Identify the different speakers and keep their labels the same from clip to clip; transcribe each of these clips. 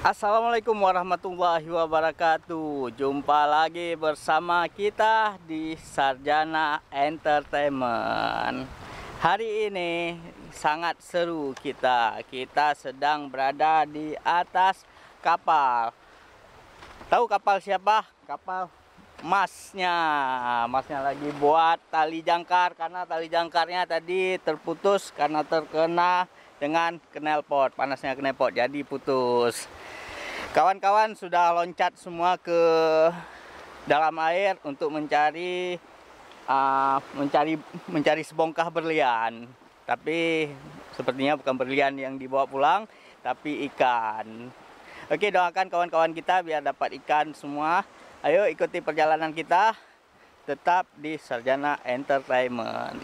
Speaker 1: Assalamualaikum warahmatullahi wabarakatuh. Jumpa lagi bersama kita di Sarjana Entertainment. Hari ini sangat seru kita. Kita sedang berada di atas kapal. Tahu kapal siapa? Kapal Masnya. Masnya lagi buat tali jangkar karena tali jangkarnya tadi terputus karena terkena dengan knalpot. Panasnya knalpot jadi putus. Kawan-kawan sudah loncat semua ke dalam air untuk mencari sebongkah berlian. Tapi sepertinya bukan berlian yang dibawa pulang, tapi ikan. Oke, doakan kawan-kawan kita biar dapat ikan semua. Ayo ikuti perjalanan kita tetap di Sarjana Entertainment.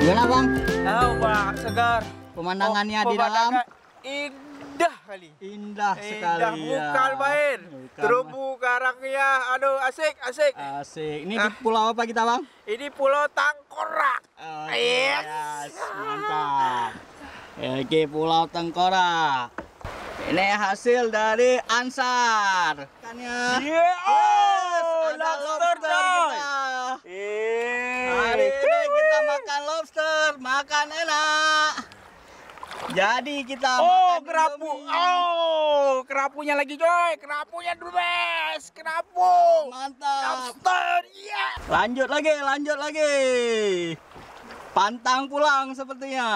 Speaker 1: Gimana bang?
Speaker 2: Tahu bang, segar.
Speaker 1: Pemandangannya di dalam
Speaker 2: indah kali.
Speaker 1: indah sekali.
Speaker 2: Indah, bukan main. Terumbu karangnya, aduh asik.
Speaker 1: Asik. Ini di pulau apa kita bang?
Speaker 2: Ini Pulau Tengkorak.
Speaker 1: Oh,
Speaker 2: Yes.
Speaker 1: Mantap. Oke, Pulau Tengkorak. Ini hasil dari Ansar. Ikannya.
Speaker 2: Oh,
Speaker 1: ada
Speaker 2: lobster
Speaker 1: kita. Hari ini kita makan lobster, makan enak. Jadi kita makan
Speaker 2: kerapu.
Speaker 1: Indomie.
Speaker 2: Oh, kerapunya lagi coy. Kerapunya the best. Kerapu.
Speaker 1: Mantap.
Speaker 2: Lobster. Iya.
Speaker 1: Lanjut lagi. Pantang pulang sepertinya.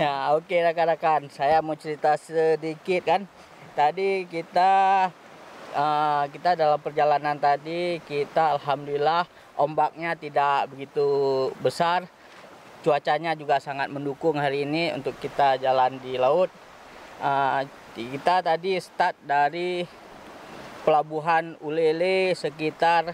Speaker 1: Ya, oke rekan-rekan. Saya mau cerita sedikit kan. Tadi kita dalam perjalanan tadi kita alhamdulillah ombaknya tidak begitu besar. Cuacanya juga sangat mendukung hari ini untuk kita jalan di laut. Kita tadi start dari Pelabuhan Ulele sekitar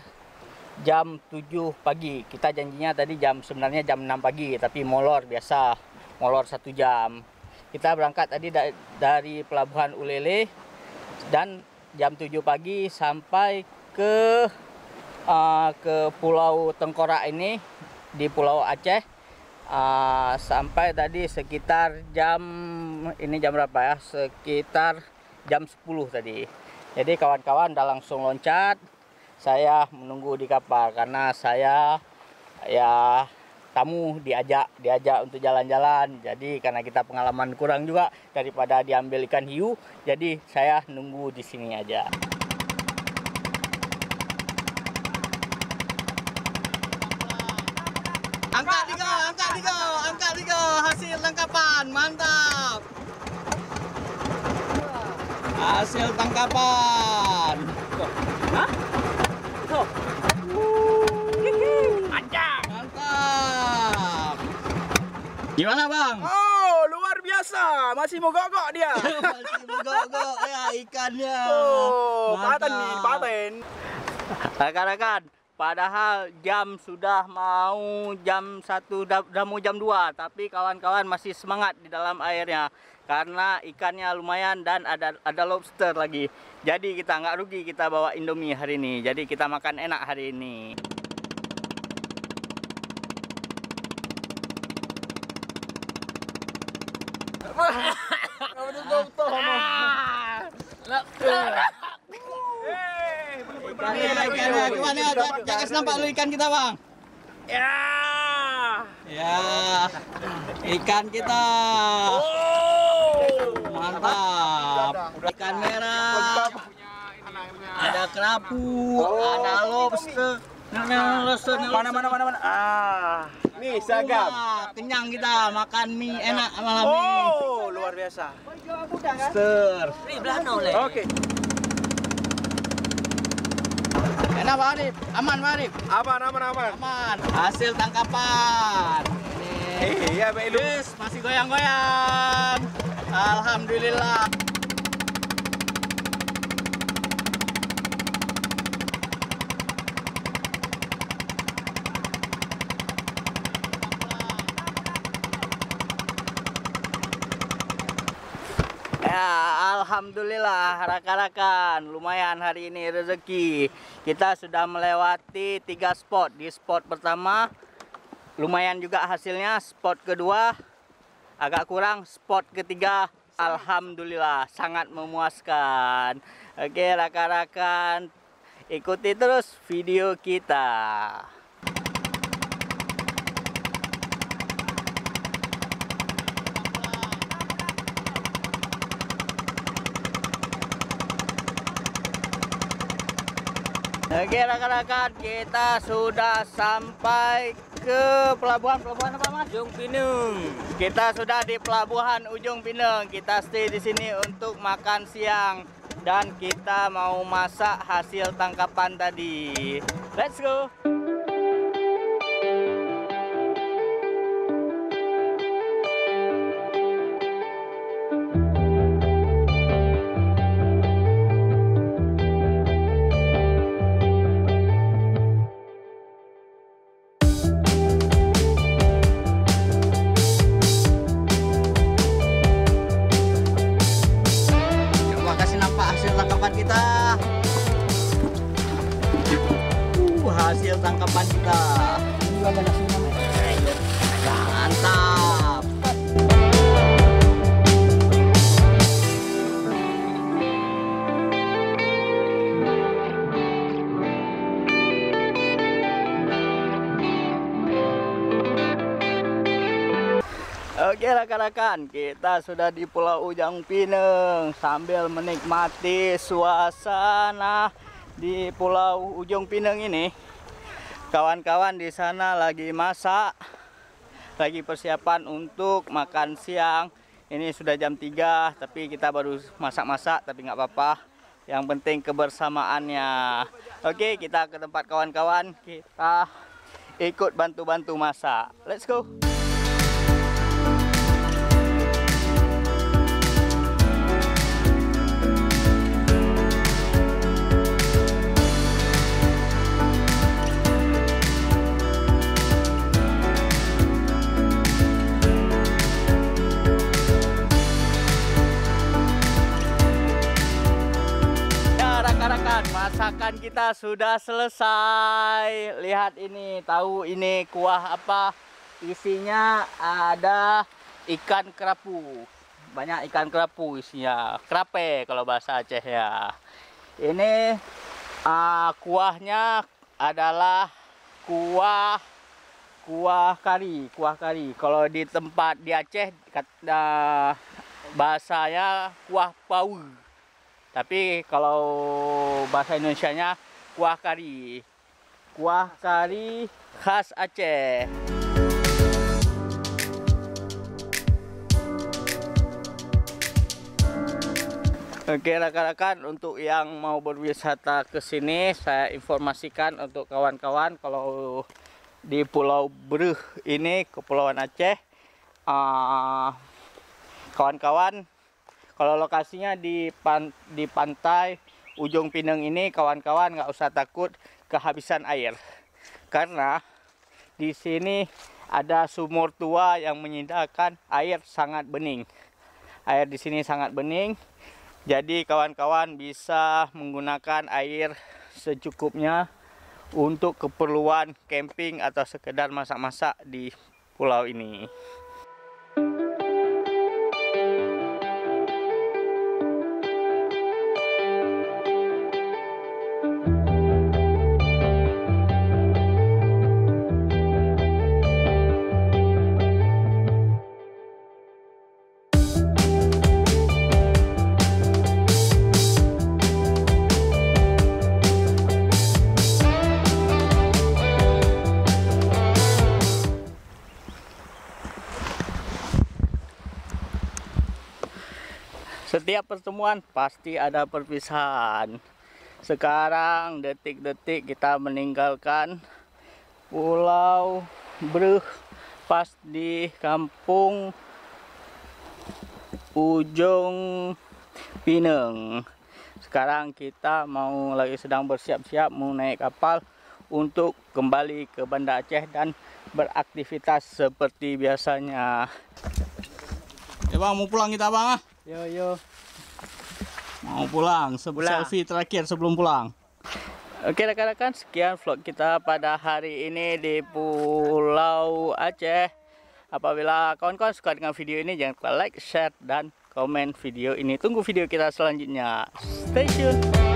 Speaker 1: jam 7 pagi. Kita janjinya tadi sebenarnya jam 6 pagi, tapi molor 1 jam. Kita berangkat tadi dari Pelabuhan Ulele dan jam 7 pagi sampai ke Pulau Tengkorak ini di Pulau Aceh. Sampai tadi sekitar jam berapa ya? Sekitar jam 10 tadi. Jadi kawan-kawan udah langsung loncat. Saya menunggu di kapal karena saya ya tamu diajak untuk jalan-jalan. Jadi karena kita pengalaman kurang juga daripada diambil ikan hiu, jadi saya nunggu di sini aja. Angkat tiga, hasil tangkapan, mantap. Hasil tangkapan. Hah? Tuh. Mantap. Gimana bang?
Speaker 2: Oh, luar biasa. Masih mogok dia.
Speaker 1: Masih mogok ya ikannya.
Speaker 2: Oh,
Speaker 1: Mantap.
Speaker 2: paten.
Speaker 1: Rekan-rekan, padahal jam sudah mau jam 1, udah mau jam 2, tapi kawan-kawan masih semangat di dalam airnya karena ikannya lumayan dan ada lobster lagi. Jadi kita nggak rugi kita bawa Indomie hari ini. Jadi kita makan enak hari ini. Gimana? Jangan nampak lu ikan kita bang. Ya, ikan kita. Mantap. Ikan merah. Ada kerapu, ada lobster.
Speaker 2: Mana? Nih seragam.
Speaker 1: Kenyang kita makan mie enak malam ini.
Speaker 2: Oh, luar biasa.
Speaker 1: Lobster.
Speaker 2: Oke.
Speaker 1: Enak Pak Arif, aman Pak Arif.
Speaker 2: Aman.
Speaker 1: Hasil tangkapan.
Speaker 2: Iya, Pak Ilu.
Speaker 1: Masih goyang-goyang. Alhamdulillah. Alhamdulillah rakan-rakan, lumayan hari ini rezeki. Kita sudah melewati 3 spot. Di spot pertama lumayan juga hasilnya, spot kedua agak kurang, spot ketiga alhamdulillah sangat memuaskan. Oke rakan-rakan, ikuti terus video kita. Oke rakan-rakan, kita sudah sampai ke pelabuhan apa Mas?
Speaker 2: Ujung Pinang.
Speaker 1: Kita sudah di pelabuhan Ujung Pinang. Kita stay di sini untuk makan siang dan kita mau masak hasil tangkapan tadi. Let's go. Hasil tangkapan kita mantap. Oke rakan-rakan, kita sudah di Pulau Ujung Pinang sambil menikmati suasana di Pulau Ujung Pinang ini. Kawan-kawan di sana lagi masak, lagi persiapan untuk makan siang. Ini sudah jam 3, tapi kita baru masak-masak, tapi nggak apa-apa. Yang penting kebersamaannya. Oke, kita ke tempat kawan-kawan, kita ikut bantu-bantu masak. Let's go. Masakan kita sudah selesai. Lihat ini, tahu ini kuah apa? Isinya ada ikan kerapu. Banyak ikan kerapu isinya. Krape kalau bahasa Aceh ya. Ini kuahnya adalah kuah kari. Kalau di tempat di Aceh bahasanya kuah pau. Tapi kalau bahasa Indonesianya kuah kari khas Aceh. Oke rakan-rakan, untuk yang mau berwisata ke sini, saya informasikan untuk kawan-kawan kalau di Pulau Breuh ini, Kepulauan Aceh, kawan-kawan, kalau lokasinya di pantai Ujung Pinang ini, kawan-kawan nggak usah takut kehabisan air. Karena di sini ada sumur tua yang menyediakan air sangat bening. Air di sini sangat bening. Jadi kawan-kawan bisa menggunakan air secukupnya untuk keperluan camping atau sekedar masak-masak di pulau ini. Setiap pertemuan pasti ada perpisahan. Sekarang detik-detik kita meninggalkan Pulau Breuh pas di kampung Ujung Pinang. Sekarang kita sedang bersiap-siap mau naik kapal untuk kembali ke Banda Aceh dan beraktivitas seperti biasanya.
Speaker 2: Ya bang, mau pulang kita bang ah?
Speaker 1: Yo.
Speaker 3: Mau pulang, selfie terakhir sebelum pulang.
Speaker 1: Oke rekan-rekan, sekian vlog kita pada hari ini di Pulau Aceh. Apabila kawan-kawan suka dengan video ini, jangan lupa like, share, dan komen video ini. Tunggu video kita selanjutnya. Stay tune.